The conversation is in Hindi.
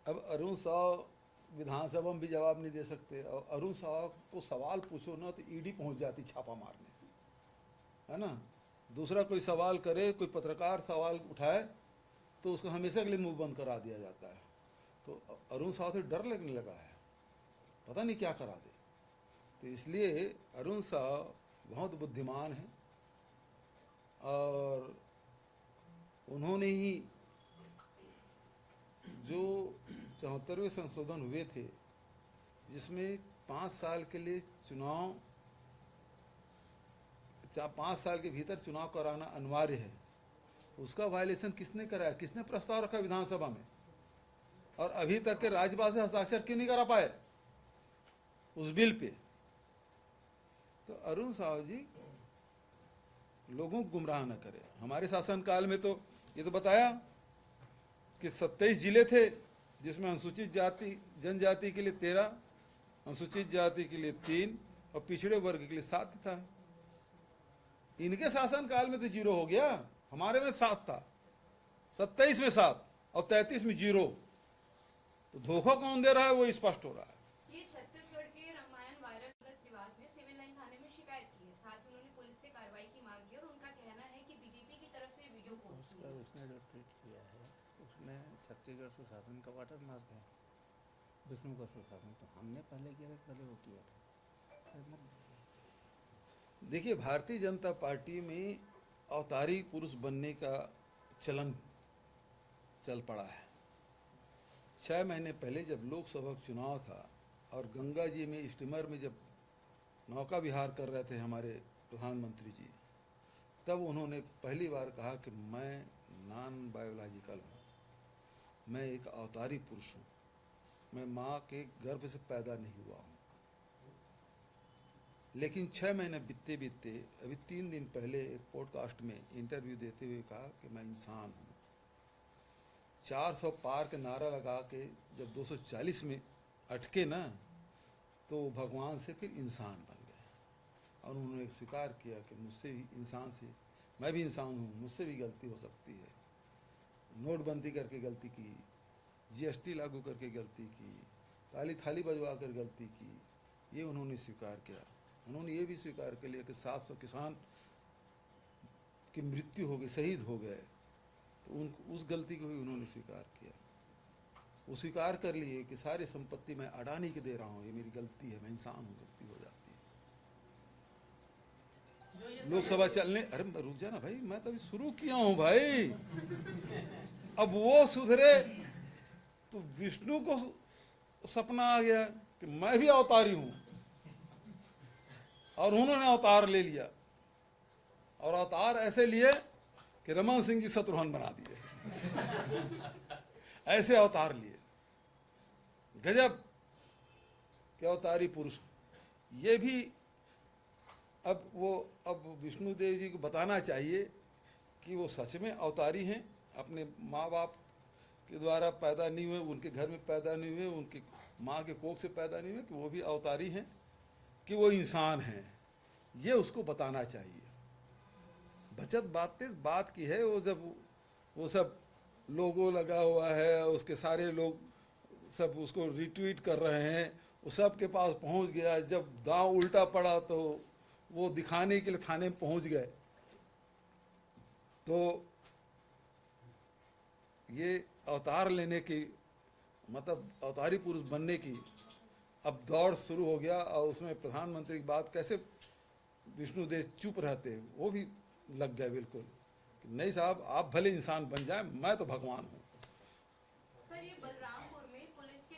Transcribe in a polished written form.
अब अरुण साव विधानसभा में भी जवाब नहीं दे सकते, और अरुण साव को सवाल पूछो ना तो ईडी पहुंच जाती छापा मारने, है ना। दूसरा कोई सवाल करे, कोई पत्रकार सवाल उठाए तो उसको हमेशा के लिए मुंह बंद करा दिया जाता है। तो अरुण साव से डर लगने लगा है, पता नहीं क्या करा दे। तो इसलिए अरुण साव बहुत बुद्धिमान है, और उन्होंने ही जो 74वें संशोधन हुए थे, जिसमें 5 साल के लिए चुनाव, 5 साल के भीतर चुनाव कराना अनिवार्य है, उसका वायलेशन किसने कराया, किसने प्रस्ताव रखा विधानसभा में, और अभी तक के राज्यपाल से हस्ताक्षर क्यों नहीं करा पाए उस बिल पे। तो अरुण साव जी लोगों को गुमराह न करे। हमारे शासनकाल में तो ये तो बताया कि 27 जिले थे, जिसमें अनुसूचित जाति जनजाति के लिए 13, अनुसूचित जाति के लिए 3 और पिछड़े वर्ग के लिए 7 था। इनके शासनकाल में तो 0 हो गया, हमारे में 7 था, 27 में 7 और 33 में 0। तो धोखा कौन दे रहा है वो स्पष्ट हो रहा है। ये छत्तीसगढ़ के रामायण वायरल श्रीवास ने सिविल लाइन थाने में शिकायत की है, साथ ही उन्होंने पुलिस से कार्रवाई की मांग की, और उनका कहना है कि बीजेपी की तरफ से वीडियो पोस्ट हुई है। उसने जो ट्वीट किया है उसमें छत्तीसगढ़ सुशासन का वाटर मार्क है, विष्णु का सुशासन। तो हमने पहले किया था, पहले वो किया था। देखिए, भारतीय जनता पार्टी में अवतारी पुरुष बनने का चलन चल पड़ा है। 6 महीने पहले जब लोकसभा चुनाव था और गंगा जी में स्टीमर में जब नौका विहार कर रहे थे हमारे प्रधानमंत्री जी, तब उन्होंने पहली बार कहा कि मैं नॉन बायोलॉजिकल हूँ, मैं एक अवतारी पुरुष हूँ, मैं माँ के गर्भ से पैदा नहीं हुआ हूँ। लेकिन 6 महीने बीतते बीतते अभी 3 दिन पहले एक पॉडकास्ट में इंटरव्यू देते हुए कहा कि मैं इंसान हूँ। 400 पार का नारा लगा के जब 240 में अटके ना, तो भगवान से फिर इंसान बन गए, और उन्होंने स्वीकार किया कि मुझसे भी इंसान से, मैं भी इंसान हूँ, मुझसे भी गलती हो सकती है। नोटबंदी करके गलती की, जीएसटी लागू करके गलती की, ताली थाली बजवा कर गलती की, ये उन्होंने स्वीकार किया। उन्होंने ये भी स्वीकार कर लिया कि 700 किसान की मृत्यु हो गई, शहीद हो गए, तो उस गलती को भी उन्होंने स्वीकार किया। वो स्वीकार कर लिए कि सारी संपत्ति मैं अडानी के दे रहा हूँ, ये मेरी गलती है, मैं इंसान हूँ, गलती हो जाती है। लोकसभा चलने, अरे रुक जा ना भाई, मैं तो अभी शुरू किया हूँ भाई। अब वो सुधरे तो विष्णु को सपना आ गया कि मैं भी अवतारी हूँ, और उन्होंने अवतार ले लिया, और अवतार ऐसे लिए कि रमन सिंह जी शत्रुघ्न बना दिए। ऐसे अवतार लिए, गजब के अवतारी पुरुष। ये भी अब विष्णुदेव जी को बताना चाहिए कि वो सच में अवतारी हैं, अपने माँ बाप के द्वारा पैदा नहीं हुए, उनके घर में पैदा नहीं हुए, उनके माँ के कोख से पैदा नहीं हुए, कि वो भी अवतारी हैं, कि वो इंसान हैं। ये उसको बताना चाहिए। बचत बात की है, वो जब वो सब लोगो लगा हुआ है, उसके सारे लोग सब उसको रिट्वीट कर रहे हैं, वो सब के पास पहुंच गया। जब दांव उल्टा पड़ा तो वो दिखाने के लिए थाने में पहुंच गए। तो ये अवतार लेने की, मतलब अवतारी पुरुष बनने की अब दौड़ शुरू हो गया, और उसमें प्रधानमंत्री की बात कैसे विष्णुदेव चुप रहते, वो भी लग गया बिल्कुल। नहीं साहब, आप भले इंसान बन जाए, मैं तो भगवान हूँ। सर, ये बलरामपुर में पुलिस के